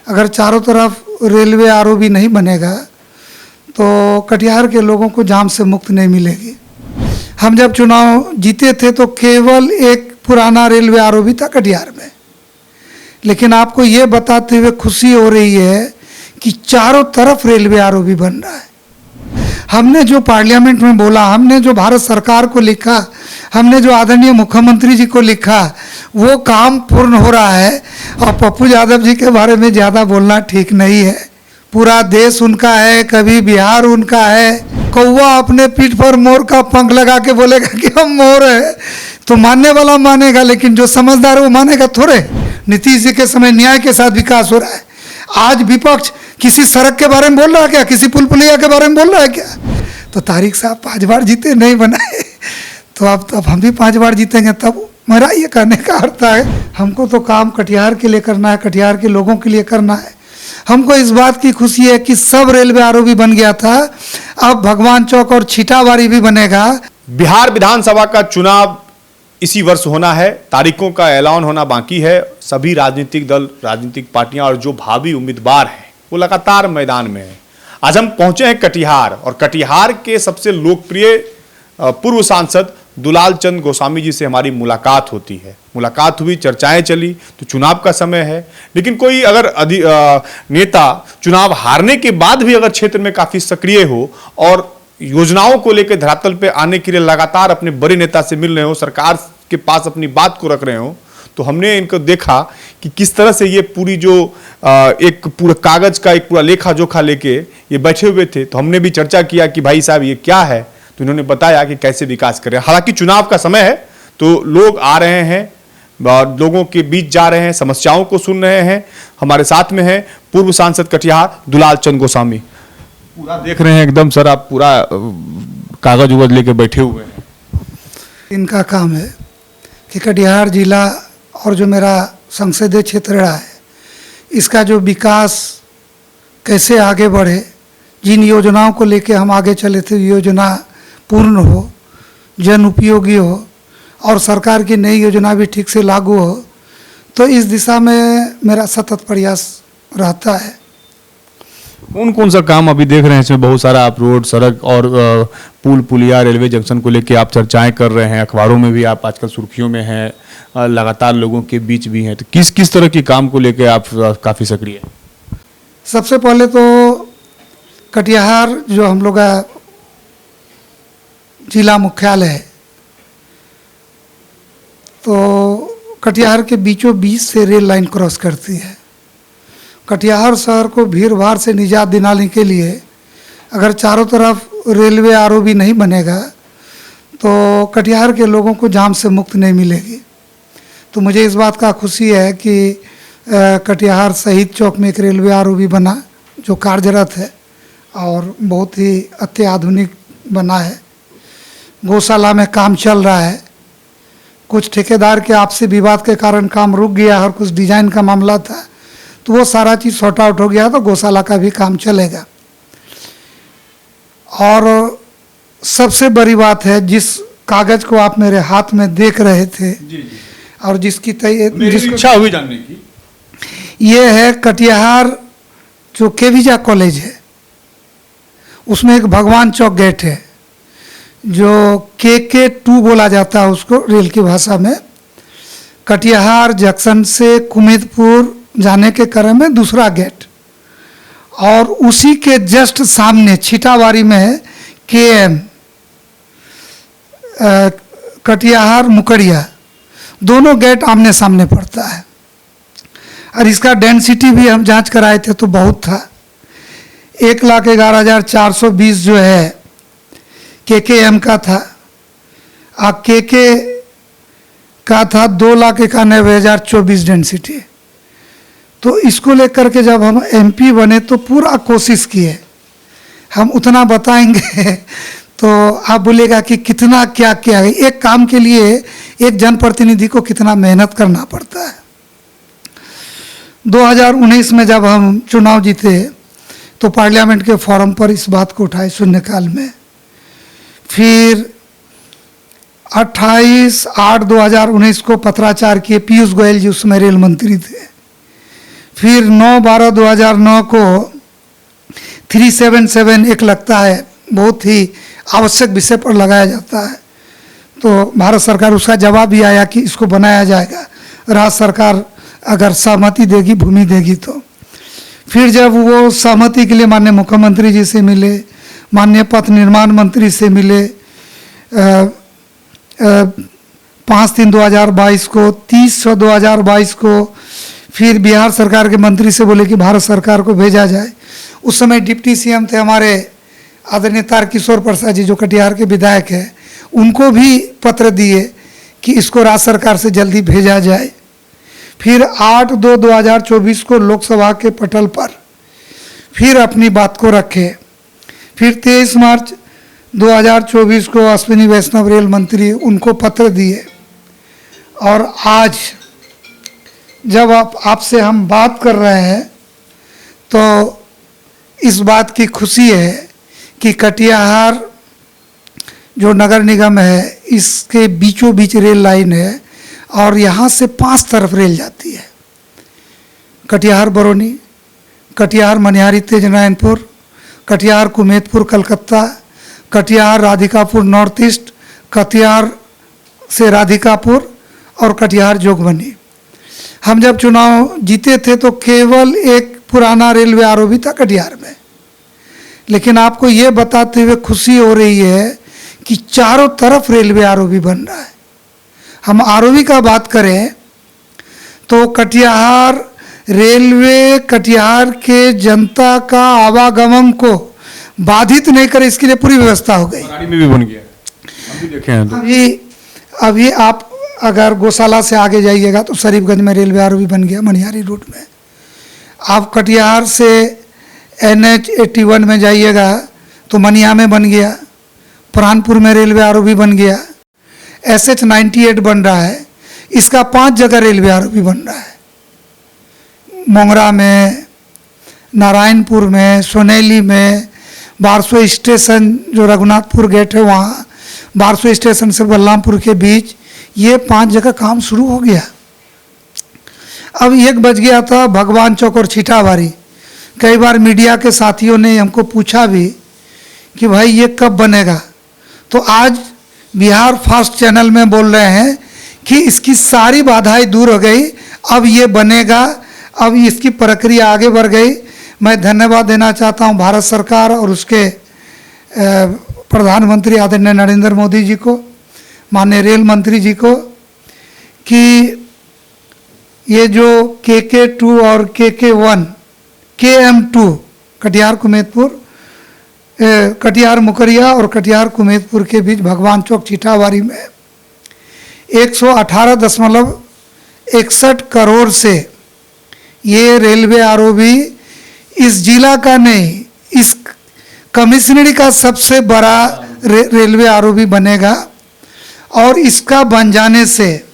अगर चारों तरफ रेलवे आरओबी नहीं बनेगा तो कटिहार के लोगों को जाम से मुक्ति नहीं मिलेगी। हम जब चुनाव जीते थे तो केवल एक पुराना रेलवे आरओबी था कटिहार में, लेकिन आपको ये बताते हुए खुशी हो रही है कि चारों तरफ रेलवे आरओबी बन रहा है। हमने जो पार्लियामेंट में बोला, हमने जो भारत सरकार को लिखा, हमने जो आदरणीय मुख्यमंत्री जी को लिखा, वो काम पूर्ण हो रहा है। और पप्पू यादव जी के बारे में ज़्यादा बोलना ठीक नहीं है। पूरा देश उनका है, कभी बिहार उनका है। कौवा अपने पीठ पर मोर का पंख लगा के बोलेगा कि हम मोर है तो मानने वाला मानेगा, लेकिन जो समझदार है वो मानेगा थोड़े। नीतीश जी के समय न्याय के साथ विकास हो रहा है। आज विपक्ष किसी सड़क के बारे में बोल रहा है क्या? किसी पुल पुलिया के बारे में बोल रहा है क्या? तो तारिक साहब 5 बार जीते नहीं बनाए, तो अब हम भी 5 बार जीतेंगे। तब मेरा ये कहने का अर्थ है हमको तो काम कटिहार के लिए करना है, कटिहार के लोगों के लिए करना है। हमको इस बात की खुशी है कि सब रेलवे आरओबी बन गया था, अब भगवान चौक और छिटावारी भी बनेगा। बिहार विधानसभा का चुनाव इसी वर्ष होना है, तारीखों का ऐलान होना बाकी है। सभी राजनीतिक दल, राजनीतिक पार्टियां और जो भावी उम्मीदवार हैं वो लगातार मैदान में हैं। आज हम पहुंचे हैं कटिहार, और कटिहार के सबसे लोकप्रिय पूर्व सांसद दुलाल चंद गोस्वामी जी से हमारी मुलाकात होती है। मुलाकात हुई, चर्चाएं चली, तो चुनाव का समय है। लेकिन कोई अगर नेता चुनाव हारने के बाद भी अगर क्षेत्र में काफी सक्रिय हो और योजनाओं को लेकर धरातल पे आने के लिए लगातार अपने बड़े नेता से मिल रहे हो, सरकार के पास अपनी बात को रख रहे हो, तो हमने इनको देखा कि किस तरह से ये पूरी जो एक पूरा कागज का एक पूरा लेखा जोखा लेके ये बैठे हुए थे। तो हमने भी चर्चा किया कि भाई साहब ये क्या है, तो इन्होंने बताया कि कैसे विकास करें। हालांकि चुनाव का समय है तो लोग आ रहे हैं, लोगों के बीच जा रहे हैं, समस्याओं को सुन रहे हैं। हमारे साथ में है पूर्व सांसद कटिहार दुलाल चंद गोस्वामी। पूरा देख रहे हैं एकदम सर, आप पूरा कागज उगज लेके बैठे हुए हैं। इनका काम है कि कटिहार जिला और जो मेरा संसदीय क्षेत्र रहा है इसका जो विकास कैसे आगे बढ़े, जिन योजनाओं को लेके हम आगे चले थे योजना पूर्ण हो, जन उपयोगी हो और सरकार की नई योजना भी ठीक से लागू हो, तो इस दिशा में मेरा सतत प्रयास रहता है। कौन कौन सा काम अभी देख रहे हैं इसमें? बहुत सारा आप रोड, सड़क और पुल पुलिया, रेलवे जंक्शन को लेके आप चर्चाएं कर रहे हैं, अखबारों में भी आप आजकल सुर्खियों में हैं, लगातार लोगों के बीच भी हैं। तो किस किस तरह के काम को लेके आप काफ़ी सक्रिय हैं? सबसे पहले तो कटिहार जो हम लोग का जिला मुख्यालय है, तो कटिहार के बीचों बीच से रेल लाइन क्रॉस करती है। कटिहार शहर को भीड़ भाड़ से निजात दिलाने के लिए अगर चारों तरफ रेलवे आरओबी नहीं बनेगा तो कटिहार के लोगों को जाम से मुक्ति नहीं मिलेगी। तो मुझे इस बात का खुशी है कि कटिहार शहीद चौक में एक रेलवे आरओबी बना जो कार्यरत है और बहुत ही अत्याधुनिक बना है। गौशाला में काम चल रहा है। कुछ ठेकेदार के आपसी विवाद के कारण काम रुक गया और कुछ डिजाइन का मामला था, तो वो सारा चीज़ सॉर्ट आउट हो गया, तो गौशाला का भी काम चलेगा। और सबसे बड़ी बात है, जिस कागज को आप मेरे हाथ में देख रहे थे जी। और जिसकी इच्छा हुई जानने की, ये है कटिहार जो केविजा कॉलेज है, उसमें एक भगवान चौक गेट है जो KK2 बोला जाता है उसको रेल की भाषा में। कटिहार जंक्शन से कुमेदपुर जाने के क्रम में दूसरा गेट, और उसी के जस्ट सामने छिटावारी में है KM कटिहार मुकड़िया। दोनों गेट आमने सामने पड़ता है। और इसका डेंसिटी भी हम जांच कराए थे तो बहुत था। 1,11,420 जो है KKM का था, और KK का था 2,91,024 डेंसिटी। तो इसको लेकर के जब हम MP बने तो पूरा कोशिश किए, हम उतना बताएंगे तो आप बोलेगा कि कितना क्या क्या है। एक काम के लिए एक जनप्रतिनिधि को कितना मेहनत करना पड़ता है। 2019 में जब हम चुनाव जीते तो पार्लियामेंट के फोरम पर इस बात को उठाए शून्यकाल में। फिर 28/8/2019 को पत्राचार किए, पीयूष गोयल जी उसमें रेल मंत्री थे। फिर 9/12/2009 को 377 एक लगता है, बहुत ही आवश्यक विषय पर लगाया जाता है। तो भारत सरकार, उसका जवाब भी आया कि इसको बनाया जाएगा, राज्य सरकार अगर सहमति देगी, भूमि देगी तो। फिर जब वो सहमति के लिए माननीय मुख्यमंत्री जी से मिले, माननीय पथ निर्माण मंत्री से मिले 5/3/2022 को, 30/2022 को, फिर बिहार सरकार के मंत्री से बोले कि भारत सरकार को भेजा जाए। उस समय डिप्टी सीएम थे हमारे आदरणीय तारकिशोर प्रसाद जी, जो कटिहार के विधायक हैं, उनको भी पत्र दिए कि इसको राज्य सरकार से जल्दी भेजा जाए। फिर 8/2/2024 को लोकसभा के पटल पर फिर अपनी बात को रखे। फिर 23 मार्च 2024 को अश्विनी वैष्णव रेल मंत्री, उनको पत्र दिए। और आज जब आपसे हम बात कर रहे हैं तो इस बात की खुशी है कि कटिहार जो नगर निगम है, इसके बीचों बीच रेल लाइन है और यहाँ से 5 तरफ रेल जाती है। कटिहार बरौनी, कटिहार मनिहारी तेजनारायणपुर, कटिहार कुमेतपुर कलकत्ता, कटिहार राधिकापुर नॉर्थ ईस्ट, कटिहार से राधिकापुर और कटिहार जोगबनी। हम जब चुनाव जीते थे तो केवल एक पुराना रेलवे आरओबी था कटिहार में, लेकिन आपको ये बताते हुए खुशी हो रही है कि चारों तरफ रेलवे आरओबी बन रहा है। हम आरओबी का बात करें तो कटिहार रेलवे कटिहार के जनता का आवागमन को बाधित नहीं करे, इसके लिए पूरी व्यवस्था हो गई। में भी बन गया, अभी देखे हैं तो। अभी आप अगर गौशाला से आगे जाइएगा तो शरीफगंज में रेलवे आरओबी बन गया, मनिहारी रूट में। आप कटिहार से NH 81 में जाइएगा तो मनिया में बन गया, पुरानपुर में रेलवे आरओबी बन गया, SH 98 बन रहा है। इसका 5 जगह रेलवे आरओबी बन रहा है, मोंगरा में, नारायणपुर में, सोनेली में, बारसो स्टेशन जो रघुनाथपुर गेट है वहाँ, बारसो स्टेशन से बलरामपुर के बीच, ये 5 जगह काम शुरू हो गया। अब एक बज गया था भगवान चौक और छिटावारी। कई बार मीडिया के साथियों ने हमको पूछा भी कि भाई ये कब बनेगा, तो आज बिहार फास्ट चैनल में बोल रहे हैं कि इसकी सारी बाधाएं दूर हो गई, अब ये बनेगा, अब इसकी प्रक्रिया आगे बढ़ गई। मैं धन्यवाद देना चाहता हूं भारत सरकार और उसके प्रधानमंत्री आदरणीय नरेंद्र मोदी जी को, माननीय रेल मंत्री जी को, कि ये जो KK2 और KK1 KM2 कटिहार कुमेतपुर, कटिहार मुकरिया और कटिहार कुमेतपुर के बीच भगवान चौक छिटावारी में 118.61 करोड़ से ये रेलवे आरओबी इस जिला का नहीं, इस कमिश्नरी का सबसे बड़ा रेलवे आरओबी बनेगा। और इसका बन जाने से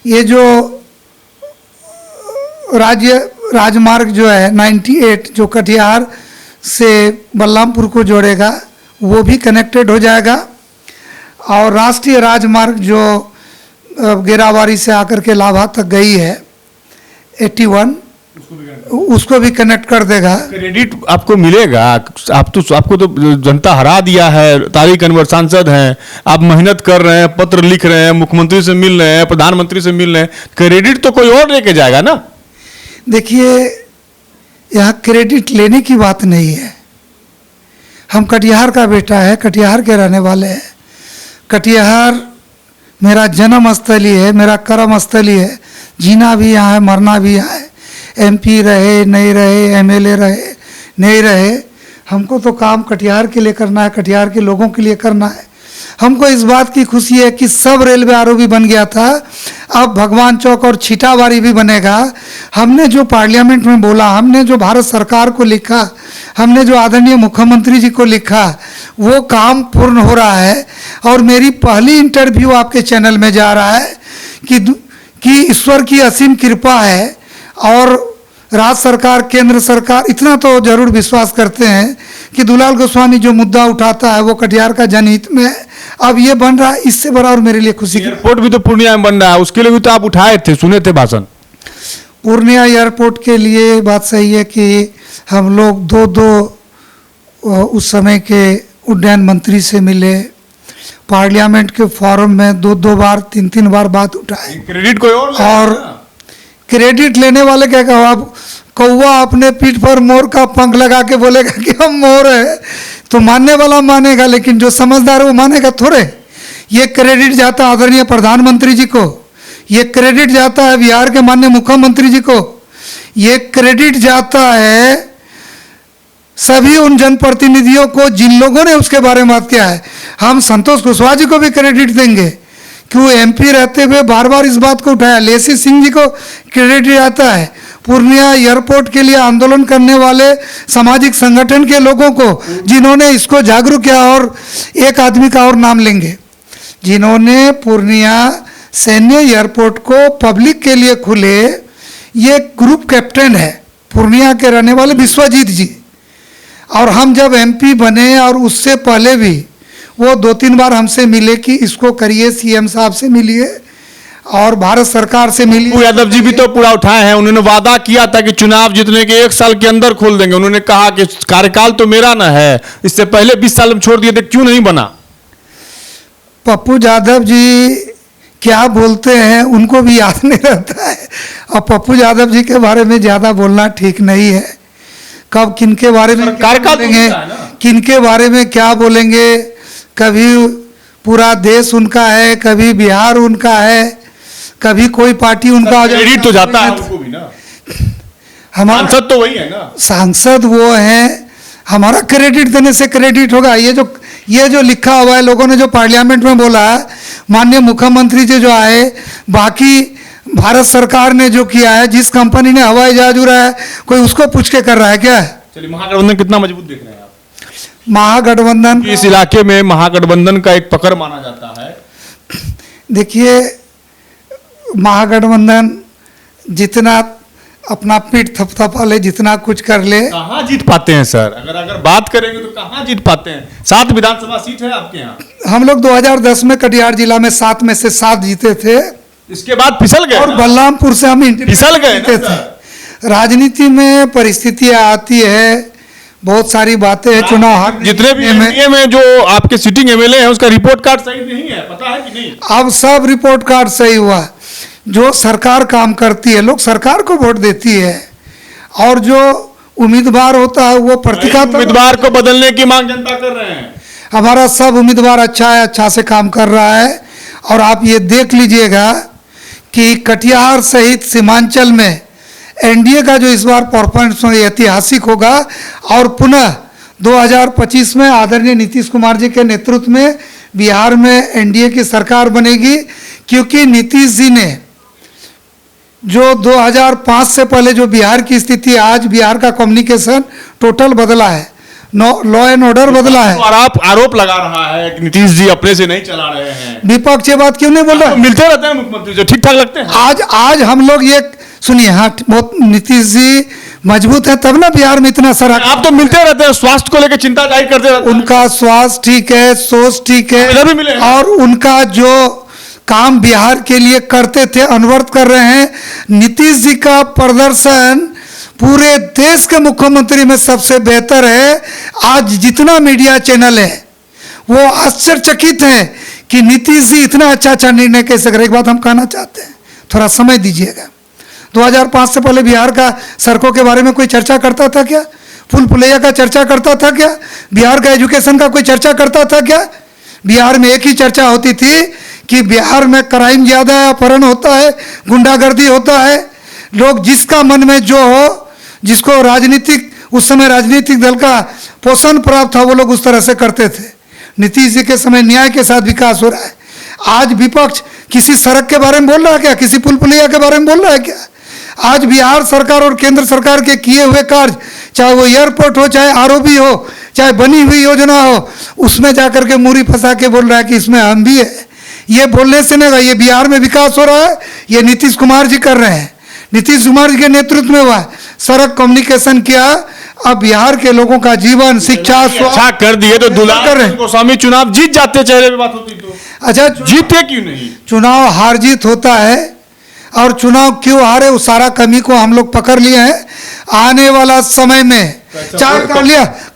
ये जो राजमार्ग जो है 98 जो कटिहार से बलरामपुर को जोड़ेगा, वो भी कनेक्टेड हो जाएगा। और राष्ट्रीय राजमार्ग जो गेरावारी से आकर के लाभा तक गई है 81, उसको भी कनेक्ट कर देगा। क्रेडिट आपको मिलेगा। आपको तो जनता हरा दिया है, तारिक अनवर सांसद हैं, आप मेहनत कर रहे हैं, पत्र लिख रहे हैं, मुख्यमंत्री से मिल रहे हैं, प्रधानमंत्री से मिल रहे हैं, क्रेडिट तो कोई और लेके जाएगा ना। देखिए, यहाँ क्रेडिट लेने की बात नहीं है। हम कटिहार का बेटा है, कटिहार के रहने वाले हैं। कटिहार मेरा जन्म स्थली है, मेरा कर्म स्थली है। जीना भी यहाँ है, मरना भी यहाँ है। MP रहे नहीं रहे, MLA रहे नहीं रहे, हमको तो काम कटिहार के लिए करना है, कटिहार के लोगों के लिए करना है। हमको इस बात की खुशी है कि सब रेलवे आरओबी बन गया था, अब भगवान चौक और छिटावारी भी बनेगा। हमने जो पार्लियामेंट में बोला, हमने जो भारत सरकार को लिखा, हमने जो आदरणीय मुख्यमंत्री जी को लिखा, वो काम पूर्ण हो रहा है। और मेरी पहली इंटरव्यू आपके चैनल में जा रहा है कि ईश्वर की असीम कृपा है और राज्य सरकार, केंद्र सरकार इतना तो जरूर विश्वास करते हैं कि दुलाल गोस्वामी जो मुद्दा उठाता है वो कटिहार का जनहित में है। अब ये बन रहा है, इससे बड़ा और मेरे लिए खुशी की। एयरपोर्ट भी तो पूर्णिया में बन रहा है, उसके लिए भी तो आप उठाए थे, सुने थे भाषण। पूर्णिया एयरपोर्ट के लिए बात सही है कि हम लोग दो उस समय के उड्डयन मंत्री से मिले, पार्लियामेंट के फोरम में दो बार तीन बार बात उठाई। क्रेडिट कोई और क्रेडिट लेने वाले क्या कहो, आप कौवा अपने पीठ पर मोर का पंख लगा के बोलेगा कि हम मोर है तो मानने वाला मानेगा, लेकिन जो समझदार है वो मानेगा थोड़े। ये क्रेडिट जाता है आदरणीय प्रधानमंत्री जी को, ये क्रेडिट जाता है बिहार के माननीय मुख्यमंत्री जी को, ये क्रेडिट जाता है सभी उन जनप्रतिनिधियों को जिन लोगों ने उसके बारे में बात किया है। हम संतोष कुशवाहा जी को भी क्रेडिट देंगे कि वो एमपी रहते हुए बार बार इस बात को उठाया। लेसी सिंह जी को क्रेडिट आता है, पूर्णिया एयरपोर्ट के लिए आंदोलन करने वाले सामाजिक संगठन के लोगों को जिन्होंने इसको जागरूक किया। और एक आदमी का और नाम लेंगे जिन्होंने पूर्णिया सैन्य एयरपोर्ट को पब्लिक के लिए खुले, ये ग्रुप कैप्टन है पूर्णिया के रहने वाले विश्वजीत जी। और हम जब एमपी बने और उससे पहले भी वो 2-3 बार हमसे मिले कि इसको करिए, सीएम साहब से मिलिए और भारत सरकार से मिलिए। पप्पू यादव जी भी तो पूरा उठाए हैं, उन्होंने वादा किया था कि चुनाव जीतने के 1 साल के अंदर खोल देंगे। उन्होंने कहा कि कार्यकाल तो मेरा ना है, इससे पहले 20 साल में छोड़ दिए थे, क्यों नहीं बना? पप्पू यादव जी क्या बोलते हैं उनको भी याद नहीं रहता है, और पप्पू यादव जी के बारे में ज़्यादा बोलना ठीक नहीं है। कब किनके बारे में कार्यकाल बोलेंगे, किनके बारे में क्या बोलेंगे, कभी पूरा देश उनका है, कभी बिहार उनका है, कभी कोई पार्टी उनका। क्रेडिट तो जाता है उनको भी ना, हमारा सांसद तो वही है ना, सांसद वो हैं, हमारा क्रेडिट देने से क्रेडिट होगा? ये जो लिखा हुआ है लोगों ने जो पार्लियामेंट में बोला है, माननीय मुख्यमंत्री जी जो आए, बाकी भारत सरकार ने जो किया है, जिस कंपनी ने हवाई जहाज उड़ाया है, कोई उसको पूछ के कर रहा है क्या? चलिए, महागठबंधन कितना मजबूत देख रहे हैं आप? महागठबंधन इस इलाके में महागठबंधन का एक पकड़ माना जाता है। देखिए, महागठबंधन जितना अपना पीठ थपथपा ले, जितना कुछ कर ले, कहाँ जीत पाते हैं सर? अगर बात करेंगे तो कहाँ जीत पाते हैं? 7 विधानसभा सीट है आपके यहाँ। हम लोग 2010 में कटिहार जिला में 7 में से 7 जीते थे, इसके बाद फिसल गए और बलरामपुर से हम फिसल गए जीते थे। राजनीति में परिस्थितियां आती है, बहुत सारी बातें हैं, चुनाव हार जितने भी एमपीए में जो आपके सिटिंग एमएलए हैं, उसका रिपोर्ट कार्ड सही नहीं है, पता है कि नहीं? अब सब रिपोर्ट कार्ड सही हुआ। जो सरकार काम करती है, लोग सरकार को वोट देती है, और जो उम्मीदवार होता है वो प्रतिकात्मक उम्मीदवार को बदलने की मांग जनता कर रहे हैं। हमारा सब उम्मीदवार अच्छा है, अच्छा से काम कर रहा है। और आप ये देख लीजिएगा कि कटिहार सहित सीमांचल में एनडीए का जो इस बार परफॉर्मेंस ऐतिहासिक होगा, और पुनः 2025 में आदरणीय नीतीश कुमार जी के नेतृत्व में बिहार में एनडीए की सरकार बनेगी। क्योंकि नीतीश जी ने जो 2005 से पहले जो बिहार की स्थिति, आज बिहार का कम्युनिकेशन टोटल बदला है, लॉ एंड ऑर्डर बदला है। और आप आरोप लगा रहा है कि नीतीश जी अपने से नहीं चला रहे हैं। विपक्ष ये बात क्यों नहीं बोल रहा? मिलते रहते हैं मुख्यमंत्री जो ठीक ठाक लगते हैं। आज हम लोग ये सुनिए, हाँ, बहुत नीतीश जी मजबूत है तब ना बिहार में इतना सारा। आप तो मिलते रहते हैं, स्वास्थ्य को लेकर चिंता जाहिर करते रहते हैं। उनका स्वास्थ्य ठीक है, सोच ठीक है, इधर भी मिले हैं। और उनका जो काम बिहार के लिए करते थे, अनवरत कर रहे हैं। नीतीश जी का प्रदर्शन पूरे देश के मुख्यमंत्री में सबसे बेहतर है। आज जितना मीडिया चैनल है वो आश्चर्यचकित है कि नीतीश जी इतना अच्छा निर्णय कैसे करे। एक बात हम कहना चाहते हैं, थोड़ा समय दीजिएगा। 2005 से पहले बिहार का सड़कों के बारे में कोई चर्चा करता था क्या? पुल पुलिया का चर्चा करता था क्या? बिहार का एजुकेशन का कोई चर्चा करता था क्या? बिहार में एक ही चर्चा होती थी कि बिहार में क्राइम ज़्यादा है, अपहरण होता है, गुंडागर्दी होता है। लोग जिसका मन में जो हो, जिसको राजनीतिक, उस समय राजनीतिक दल का पोषण प्राप्त था, वो लोग उस तरह से करते थे। नीतीश जी के समय न्याय के साथ विकास हो रहा है। आज विपक्ष किसी सड़क के बारे में बोल रहा है क्या? किसी पुल पुलिया के बारे में बोल रहा है क्या? आज बिहार सरकार और केंद्र सरकार के किए हुए कार्य, चाहे वो एयरपोर्ट हो, चाहे आरओबी हो, चाहे बनी हुई योजना हो, उसमें जाकर के मूरी फंसा के बोल रहा है कि इसमें हम भी है। ये बोलने से नहीं, ये बिहार में विकास हो रहा है, ये नीतीश कुमार जी कर रहे हैं। नीतीश कुमार जी के नेतृत्व में हुआ, सड़क कम्युनिकेशन किया। अब बिहार के लोगों का जीवन, शिक्षा, अच्छा कर दिए तो दुलाल गोस्वामी चुनाव जीत जाते, चेहरे पे बात होती तो। अच्छा, जीते क्यों नहीं? चुनाव हार जीत होता है, और चुनाव क्यों हारे उस सारा कमी को हम लोग पकड़ लिए हैं। आने वाला समय में चाहे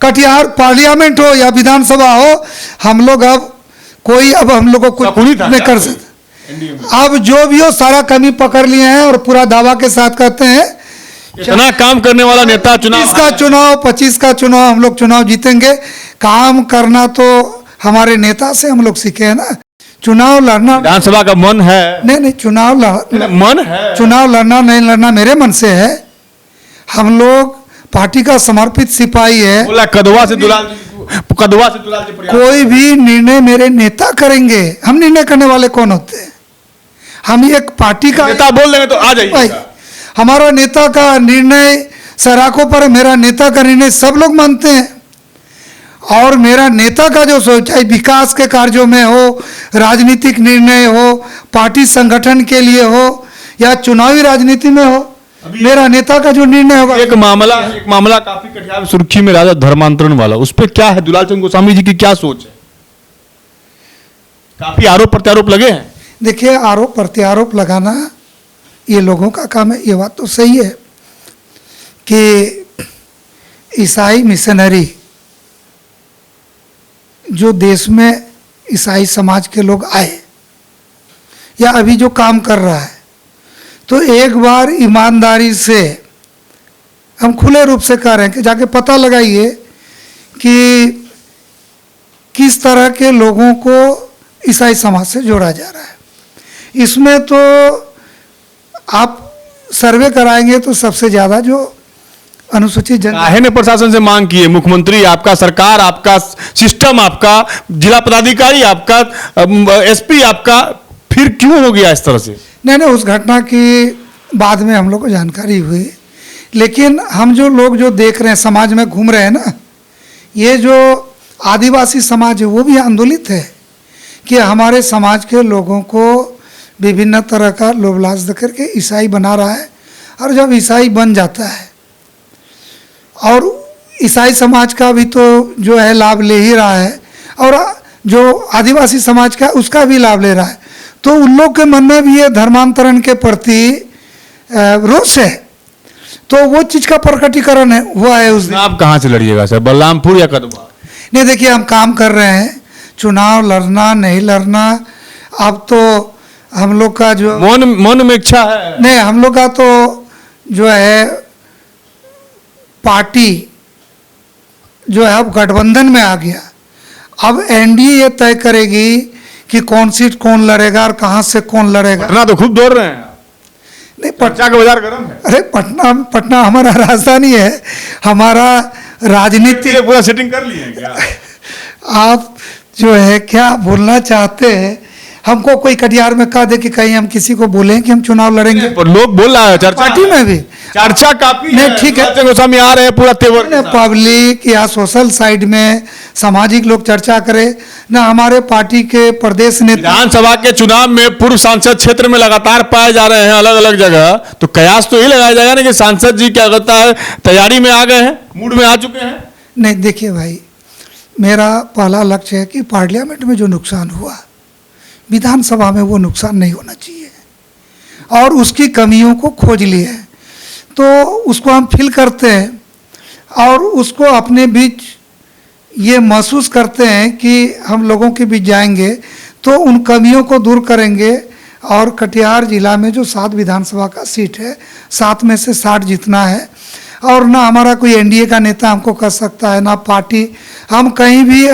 कटिहार पार्लियामेंट हो या विधानसभा हो, हम लोग अब हम लोग को कुछ नहीं कर सकते। अब जो भी हो सारा कमी पकड़ लिए हैं और पूरा दावा के साथ कहते हैं इतना काम करने वाला नेता चुनाव 25 का चुनाव हम लोग चुनाव जीतेंगे। काम करना तो हमारे नेता से हम लोग सीखे हैं ना। चुनाव लड़ना विधानसभा का मन है, नहीं मन है, चुनाव लड़ना नहीं लड़ना मेरे मन से है। हम लोग पार्टी का समर्पित सिपाही है। बोला कदवा से दुलाल कोई भी निर्णय मेरे नेता करेंगे। हम निर्णय करने वाले कौन होते हैं? हम एक पार्टी का नेता बोल देंगे तो आ जाइए। हमारा नेता का निर्णय सराखों पर, मेरा नेता का निर्णय सब लोग मानते हैं। और मेरा नेता का जो सोच, चाहे विकास के कार्यों में हो, राजनीतिक निर्णय हो, पार्टी संगठन के लिए हो या चुनावी राजनीति में हो, मेरा नेता का जो निर्णय होगा। एक मामला काफी कटिहार सुर्खी में राजा धर्मांतरण वाला, उस पर क्या है? दुलाल चंद गोस्वामी जी की क्या सोच है? काफी आरोप प्रत्यारोप लगे हैं। देखिए, आरोप प्रत्यारोप लगाना ये लोगों का काम है। ये बात तो सही है कि ईसाई मिशनरी जो देश में ईसाई समाज के लोग आए या अभी जो काम कर रहा है, तो एक बार ईमानदारी से हम खुले रूप से कह रहे हैं कि जाके पता लगाइए कि किस तरह के लोगों को ईसाई समाज से जोड़ा जा रहा है। इसमें तो आप सर्वे कराएंगे तो सबसे ज़्यादा जो अनुसूचित जनजाति ने प्रशासन से मांग की है, मुख्यमंत्री आपका, सरकार आपका, सिस्टम आपका, जिला पदाधिकारी आपका, एसपी आपका, फिर क्यों हो गया इस तरह से? नहीं, उस घटना की बाद में हम लोग को जानकारी हुई। लेकिन हम जो लोग जो देख रहे हैं, समाज में घूम रहे हैं ना, ये जो आदिवासी समाज है वो भी आंदोलित है कि हमारे समाज के लोगों को विभिन्न तरह का लोभ लालच देकर के ईसाई बना रहा है। और जब ईसाई बन जाता है और ईसाई समाज का भी तो जो है लाभ ले ही रहा है और जो आदिवासी समाज का उसका भी लाभ ले रहा है, तो उन लोग के मन में भी ये धर्मांतरण के प्रति रोष है। तो वो चीज़ का प्रकटीकरण है हुआ है उस दिन। आप कहाँ से लड़िएगा सर, बलरामपुर या कदवा? नहीं, देखिए, हम काम कर रहे हैं। चुनाव लड़ना नहीं लड़ना अब तो हम लोग का जो मन में इच्छा है। नहीं, हम लोग का तो जो है पार्टी जो है अब गठबंधन में आ गया। अब एनडीए ये तय करेगी कि कौन सीट कौन लड़ेगा और कहाँ से कौन लड़ेगा। पटना तो खूब दौड़ रहे हैं। नहीं, पटना का बाजार गर्म है। अरे पटना हमारा राजधानी है। हमारा राजनीति पूरा सेटिंग कर लिए हैं क्या? आप जो है क्या बोलना चाहते हैं? हमको कोई कटिहार में कह दे कि कहीं हम किसी को बोलें कि हम चुनाव लड़ेंगे? पर लोग बोल रहा है, चर्चा पार्टी में भी चर्चा काफी नहीं, ठीक है, गोस्वामी आ रहे हैं पूरा तेवर। पब्लिक या सोशल साइड में सामाजिक लोग चर्चा करे ना। हमारे पार्टी के प्रदेश नेता विधानसभा के चुनाव में पूर्व सांसद क्षेत्र में लगातार पाए जा रहे हैं अलग अलग जगह, तो कयास तो ये लगाया जाएगा ना कि सांसद जी क्या कहता है, तैयारी में आ गए हैं, मूड में आ चुके हैं। नहीं, देखिए भाई, मेरा पहला लक्ष्य है कि पार्लियामेंट में जो नुकसान हुआ, विधानसभा में वो नुकसान नहीं होना चाहिए और उसकी कमियों को खोज लिए है, तो उसको हम फिल करते हैं और उसको अपने बीच ये महसूस करते हैं कि हम लोगों के बीच जाएंगे तो उन कमियों को दूर करेंगे। और कटिहार जिला में जो 7 विधानसभा का सीट है, 7 में से 60 जीतना है। और ना हमारा कोई एनडीए का नेता हमको कर सकता है, ना पार्टी। हम कहीं भी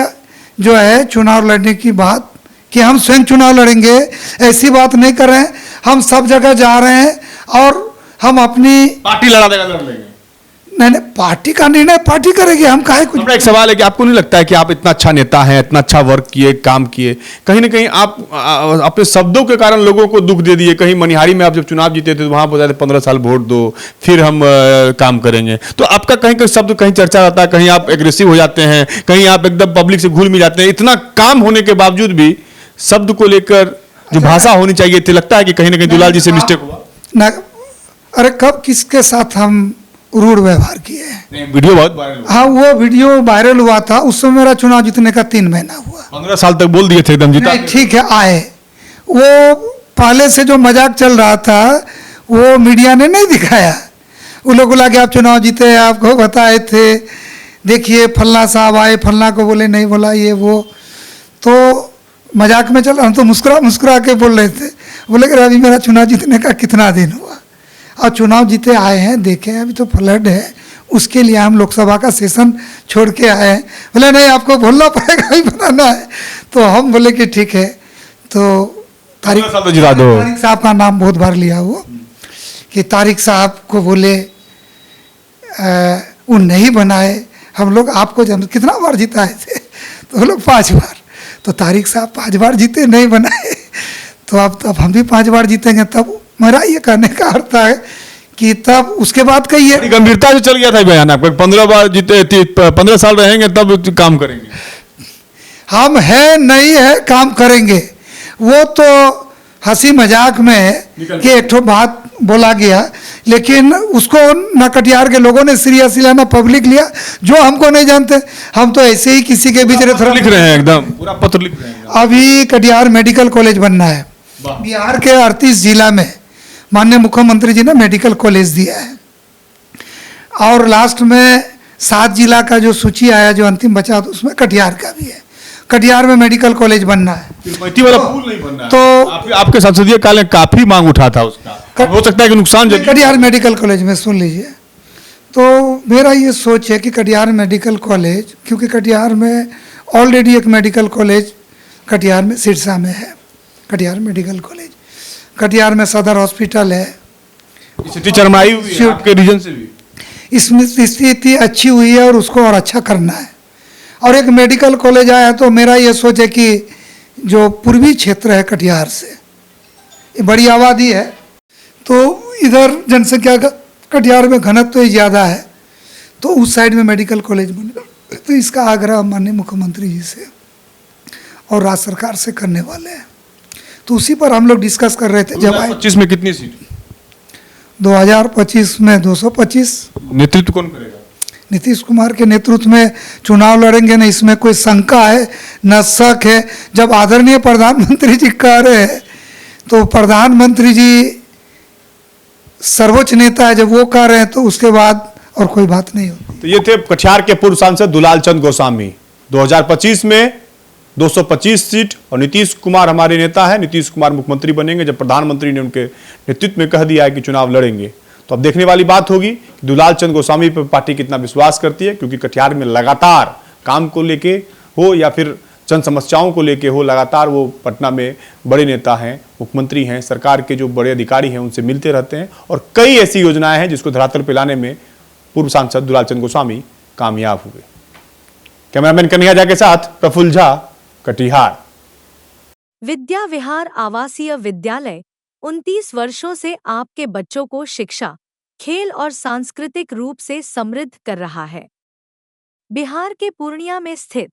जो है चुनाव लड़ने की बात कि हम स्वयं चुनाव लड़ेंगे ऐसी बात नहीं कर रहे हैं। हम सब जगह जा रहे हैं और हम अपनी पार्टी लड़ा देगा, लड़ लेंगे। नहीं, पार्टी का निर्णय पार्टी करेगी, हम काहे कुछ। एक सवाल है कि आपको नहीं लगता है कि आप इतना अच्छा नेता हैं, इतना अच्छा वर्क किए, काम किए, कहीं ना कहीं आप अपने शब्दों के कारण लोगों को दुख दे दिए? कहीं मनिहारी में आप जब चुनाव जीते थे तो वहां बोलते थे 15 साल वोट दो फिर हम काम करेंगे, तो आपका कहीं कहीं शब्द कहीं चर्चा रहता है, कहीं आप एग्रेसिव हो जाते हैं, कहीं आप एकदम पब्लिक से घुल मिल जाते हैं। इतना काम होने के बावजूद भी शब्द को लेकर जो भाषा होनी चाहिए थी, लगता है कि कहीं ना कहीं दुलाल जी से मिस्टेक हुआ ना? अरे कब किसके साथ हम रूढ़ व्यवहार किए हैं? वीडियो बहुत वायरल हुआ। हाँ, वो वीडियो वायरल हुआ था, उस समय मेरा चुनाव जीतने का 3 महीना हुआ। 15 साल तक बोल दिए थे एकदम जीता। नहीं, ठीक है, आए वो पहले से जो मजाक चल रहा था वो मीडिया ने नहीं दिखाया। वो लोग बोला कि आप चुनाव जीते, आपको बताए थे, देखिए फलना साहब आए, फलना को बोले नहीं बोला ये वो, तो मजाक में चल रहा। हम तो मुस्कुरा मुस्कुरा के बोल रहे थे। बोले कि अभी मेरा चुनाव जीतने का कितना दिन हुआ, और चुनाव जीते आए हैं, देखे अभी तो फ्लड है, उसके लिए हम लोकसभा का सेशन छोड़ के आए हैं। बोले नहीं आपको बोलना पड़ेगा, ही बनाना है। तो हम बोले कि ठीक है। तो तारिक साहब का नाम बहुत बार लिया वो, कि तारिक साहब को बोले वो नहीं बनाए, हम लोग आपको कितना बार जिताए थे, तो वो लोग 5 बार। तो तारिक साहब 5 बार जीते, नहीं बनाए, तो अब हम भी 5 बार जीतेंगे। तब मेरा ये कहने का अर्थ है कि तब उसके बाद कहिए, गंभीरता से चल गया था बयान आपका, 15 बार जीते, 15 साल रहेंगे तब काम करेंगे। हम है नहीं है काम करेंगे, वो तो हंसी मजाक में है कि एक ठो बात बोला गया, लेकिन उसको ना कटिहार के लोगों ने सीरियस लिया ना पब्लिक लिया, जो हमको नहीं जानते। हम तो ऐसे ही किसी के बीच थोड़ा लिख रहे हैं, एकदम पूरा पत्र लिख रहे हैं। अभी कटिहार मेडिकल कॉलेज बनना है। बिहार के 38 जिला में माननीय मुख्यमंत्री जी ने मेडिकल कॉलेज दिया है, और लास्ट में 7 जिला का जो सूची आया, जो अंतिम बचा, तो उसमें कटिहार का भी है। कटिहार में मेडिकल कॉलेज बनना है, वाला पुल नहीं बनना है। तो आपके संसदीय काल में काफी मांग उठा था उसका, हो सकता है कि नुकसान कटिहार मेडिकल कॉलेज में, सुन लीजिए। तो मेरा ये सोच है कि कटिहार मेडिकल कॉलेज, क्योंकि कटिहार में ऑलरेडी एक मेडिकल कॉलेज कटिहार में सिरसा में है, कटिहार मेडिकल कॉलेज। कटिहार में सदर हॉस्पिटल है, स्थिति चरमराई हुई है आपके रीजन से भी, इसमें स्थिति अच्छी हुई है और उसको और अच्छा करना है। और एक मेडिकल कॉलेज आया तो मेरा ये सोच है कि जो पूर्वी क्षेत्र है कटिहार से, ये बड़ी आबादी है, तो इधर जनसंख्या का कटिहार में घनत्व तो ज़्यादा है, तो उस साइड में मेडिकल कॉलेज बनेगा। तो इसका आग्रह माननीय मुख्यमंत्री जी से और राज्य सरकार से करने वाले हैं। तो उसी पर हम लोग डिस्कस कर रहे थे। जब 2025 में कितनी सीट? 2025 में 225। नेतृत्व कौन करेगा? नीतीश कुमार के नेतृत्व में चुनाव लड़ेंगे, न इसमें कोई शंका है न शक है। जब आदरणीय प्रधानमंत्री जी कह रहे हैं, तो प्रधानमंत्री जी सर्वोच्च नेता है, जब वो कह रहे हैं तो उसके बाद और कोई बात नहीं होती। तो ये थे कटिहार के पूर्व सांसद दुलाल चंद गोस्वामी। 2025 में 225 सीट, और नीतीश कुमार हमारे नेता है, नीतीश कुमार मुख्यमंत्री बनेंगे जब प्रधानमंत्री ने उनके नेतृत्व में कह दिया है कि चुनाव लड़ेंगे। तो अब देखने वाली बात होगी कि दुलाल चंद गोस्वामी पर पार्टी कितना विश्वास करती है, क्योंकि कटिहार में लगातार काम को लेके हो या फिर जन समस्याओं को लेके हो, लगातार वो पटना में बड़े नेता हैं, मुख्यमंत्री हैं, सरकार के जो बड़े अधिकारी हैं उनसे मिलते रहते हैं, और कई ऐसी योजनाएं हैं जिसको धरातल पे लाने में पूर्व सांसद दुलाल चंद गोस्वामी कामयाब हुए। कैमरामैन कन्हैया झा के साथ प्रफुल्ल झा, कटिहार। विद्या विहार आवासीय विद्यालय 29 वर्षों से आपके बच्चों को शिक्षा, खेल और सांस्कृतिक रूप से समृद्ध कर रहा है। बिहार के पूर्णिया में स्थित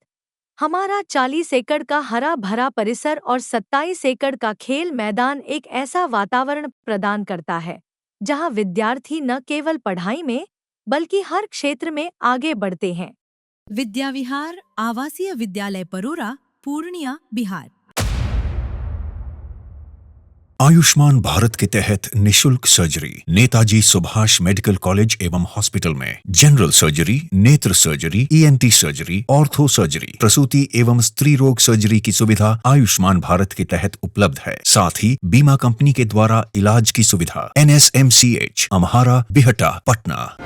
हमारा 40 एकड़ का हरा भरा परिसर और 27 एकड़ का खेल मैदान एक ऐसा वातावरण प्रदान करता है जहां विद्यार्थी न केवल पढ़ाई में बल्कि हर क्षेत्र में आगे बढ़ते हैं। विद्या विहार आवासीय विद्यालय परोरा, पूर्णिया, बिहार। आयुष्मान भारत के तहत निशुल्क surgery Netaji Subhash medical college एवं हॉस्पिटल में जनरल सर्जरी, नेत्र surgery, ENT surgery, ortho surgery, प्रसूति एवं स्त्री रोग सर्जरी की सुविधा आयुष्मान भारत के तहत उपलब्ध है। साथ ही बीमा कंपनी के द्वारा इलाज की सुविधा। NSMCH, अम्हारा, बिहटा, पटना।